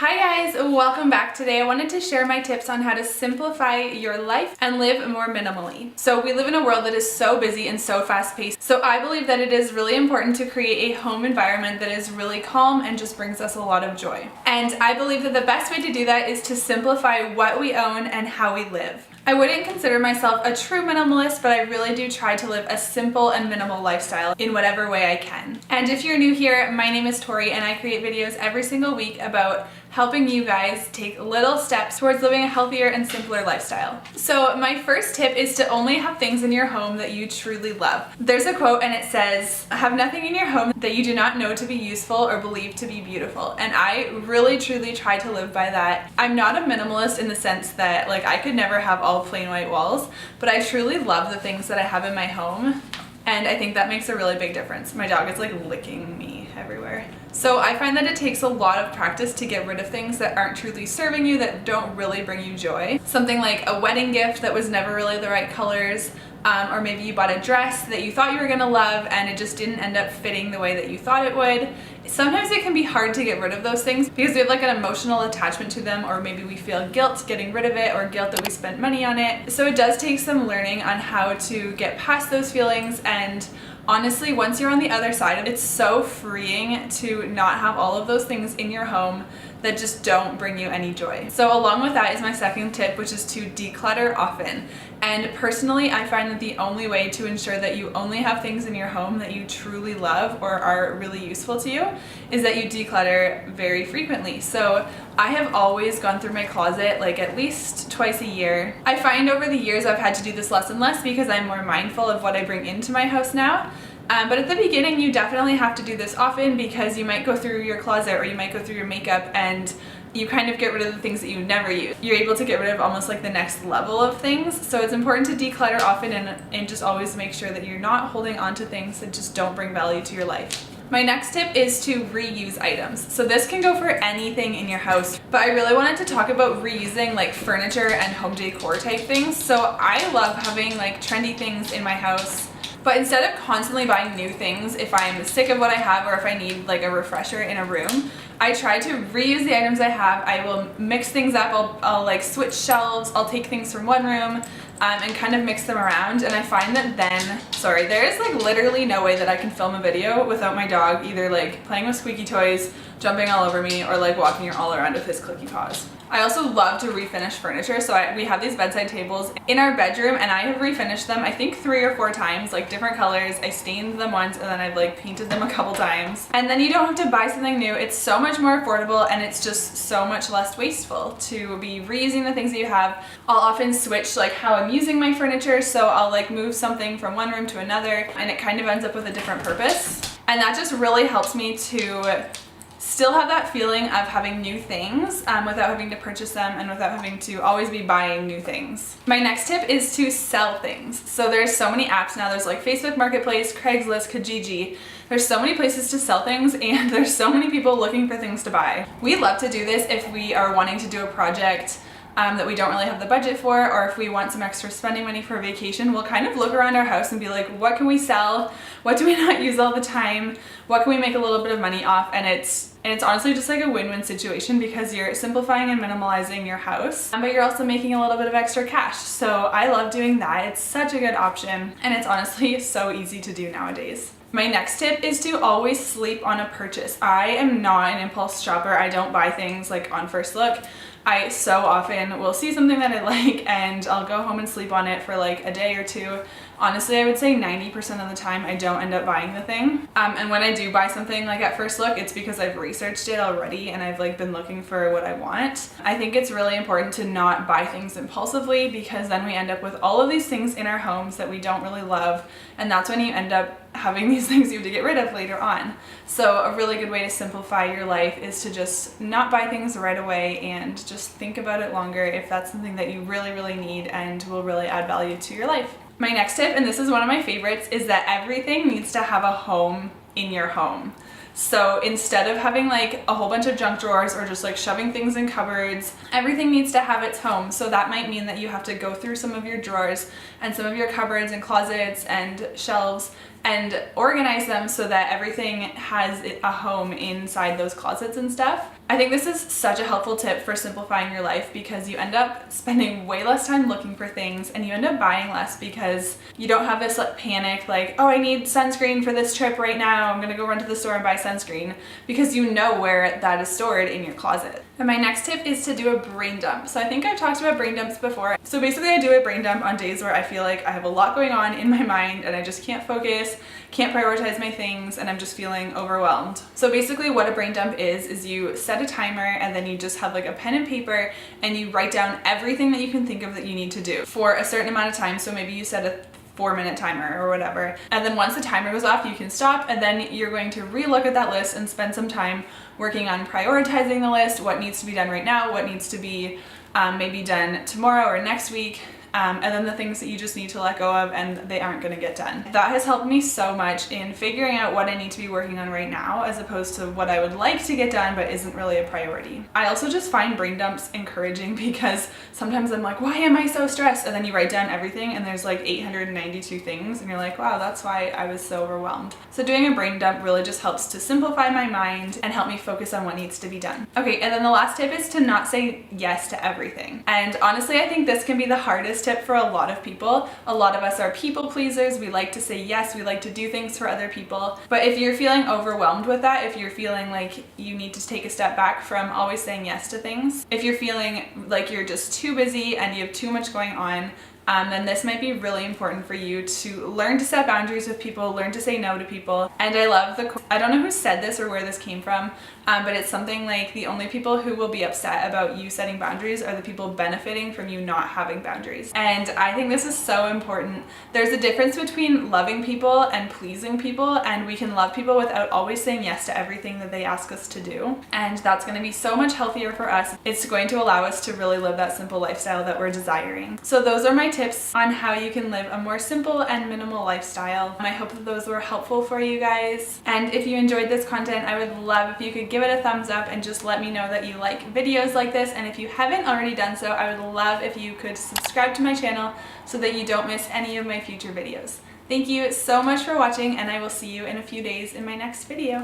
Hi guys, welcome back. Today I wanted to share my tips on how to simplify your life and live more minimally. So we live in a world that is so busy and so fast-paced. So I believe that it is really important to create a home environment that is really calm and just brings us a lot of joy. And I believe that the best way to do that is to simplify what we own and how we live. I wouldn't consider myself a true minimalist, but I really do try to live a simple and minimal lifestyle in whatever way I can. And if you're new here, my name is Tori and I create videos every single week about helping you guys take little steps towards living a healthier and simpler lifestyle. So my first tip is to only have things in your home that you truly love. There's a quote and it says, "Have nothing in your home that you do not know to be useful or believe to be beautiful." And I really truly try to live by that. I'm not a minimalist in the sense that I could never have all plain white walls, but I truly love the things that I have in my home. And I think that makes a really big difference. My dog is licking me everywhere. So I find that it takes a lot of practice to get rid of things that aren't truly serving you, that don't really bring you joy. Something like a wedding gift that was never really the right colors, or maybe you bought a dress that you thought you were gonna love and it just didn't end up fitting the way that you thought it would. Sometimes it can be hard to get rid of those things because we have an emotional attachment to them, or maybe we feel guilt getting rid of it or guilt that we spent money on it. So it does take some learning on how to get past those feelings, and honestly, once you're on the other side, it's so freeing to not have all of those things in your home that just don't bring you any joy. So along with that is my second tip, which is to declutter often. And personally, I find that the only way to ensure that you only have things in your home that you truly love or are really useful to you is that you declutter very frequently. So I have always gone through my closet at least twice a year. I find over the years I've had to do this less and less because I'm more mindful of what I bring into my house now. But at the beginning, you definitely have to do this often because you might go through your closet or you might go through your makeup and you kind of get rid of the things that you never use. You're able to get rid of almost the next level of things. So it's important to declutter often and just always make sure that you're not holding on to things that just don't bring value to your life. My next tip is to reuse items. So this can go for anything in your house, but I really wanted to talk about reusing furniture and home decor type things. So I love having trendy things in my house. But instead of constantly buying new things, if I'm sick of what I have or if I need a refresher in a room, I try to reuse the items I have. I will mix things up. I'll switch shelves. I'll take things from one room and kind of mix them around. And I find that then, there is literally no way that I can film a video without my dog either playing with squeaky toys, jumping all over me, or walking all around with his clicky paws. I also love to refinish furniture, so we have these bedside tables in our bedroom and I have refinished them I think 3 or 4 times, different colors. I stained them once and then I've painted them a couple times. And then you don't have to buy something new. It's so much more affordable and it's just so much less wasteful to be reusing the things that you have. I'll often switch how I'm using my furniture, so I'll move something from one room to another and it kind of ends up with a different purpose. And that just really helps me to still have that feeling of having new things without having to purchase them and without having to always be buying new things. My next tip is to sell things. So there's so many apps now. There's Facebook Marketplace, Craigslist, Kijiji. There's so many places to sell things and there's so many people looking for things to buy. We love to do this if we are wanting to do a project that we don't really have the budget for, or if we want some extra spending money for a vacation. We'll kind of look around our house and be what can we sell? What do we not use all the time? What can we make a little bit of money off? And it's honestly just a win-win situation because you're simplifying and minimalizing your house, but you're also making a little bit of extra cash. So I love doing that. It's such a good option and it's honestly so easy to do nowadays. My next tip is to always sleep on a purchase. I am not an impulse shopper. I don't buy things on first look. I so often will see something that I like and I'll go home and sleep on it for a day or two. Honestly, I would say 90% of the time I don't end up buying the thing. And when I do buy something at first look, it's because I've researched it already and I've been looking for what I want. I think it's really important to not buy things impulsively because then we end up with all of these things in our homes that we don't really love, and that's when you end up having these things you have to get rid of later on. So a really good way to simplify your life is to just not buy things right away and just think about it longer if that's something that you really, really need and will really add value to your life. My next tip, and this is one of my favorites, is that everything needs to have a home in your home. So instead of having a whole bunch of junk drawers or just shoving things in cupboards, everything needs to have its home. So that might mean that you have to go through some of your drawers and some of your cupboards and closets and shelves and organize them so that everything has a home inside those closets and stuff. I think this is such a helpful tip for simplifying your life because you end up spending way less time looking for things and you end up buying less because you don't have this like panic like, oh, I need sunscreen for this trip right now, I'm gonna go run to the store and buy sunscreen, because you know where that is stored in your closet. And my next tip is to do a brain dump. So I think I've talked about brain dumps before. So basically I do a brain dump on days where I feel like I have a lot going on in my mind and I just can't focus, can't prioritize my things, and I'm just feeling overwhelmed. So basically what a brain dump is you set a timer and then you just have like a pen and paper and you write down everything that you can think of that you need to do for a certain amount of time. So maybe you set a 4-minute timer or whatever. And then once the timer goes off, you can stop, and then you're going to relook at that list and spend some time working on prioritizing the list, what needs to be done right now, what needs to be maybe done tomorrow or next week. And then the things that you just need to let go of and they aren't going to get done. That has helped me so much in figuring out what I need to be working on right now as opposed to what I would like to get done but isn't really a priority. I also just find brain dumps encouraging because sometimes I'm like, why am I so stressed? And then you write down everything and there's like 892 things and you're like, wow, that's why I was so overwhelmed. So doing a brain dump really just helps to simplify my mind and help me focus on what needs to be done. Okay, and then the last tip is to not say yes to everything. And honestly, I think this can be the hardest tip for a lot of people. A lot of us are people pleasers. We like to say yes, we like to do things for other people. But if you're feeling overwhelmed with that, if you're feeling like you need to take a step back from always saying yes to things, if you're feeling like you're just too busy and you have too much going on, then this might be really important for you to learn to set boundaries with people, learn to say no to people. And I love I don't know who said this or where this came from, but it's something like the only people who will be upset about you setting boundaries are the people benefiting from you not having boundaries. And I think this is so important. There's a difference between loving people and pleasing people, and we can love people without always saying yes to everything that they ask us to do. And that's going to be so much healthier for us. It's going to allow us to really live that simple lifestyle that we're desiring. So those are my tips on how you can live a more simple and minimal lifestyle. I hope that those were helpful for you guys. And if you enjoyed this content, I would love if you could give it a thumbs up and just let me know that you like videos like this. And if you haven't already done so, I would love if you could subscribe to my channel so that you don't miss any of my future videos. Thank you so much for watching, and I will see you in a few days in my next video.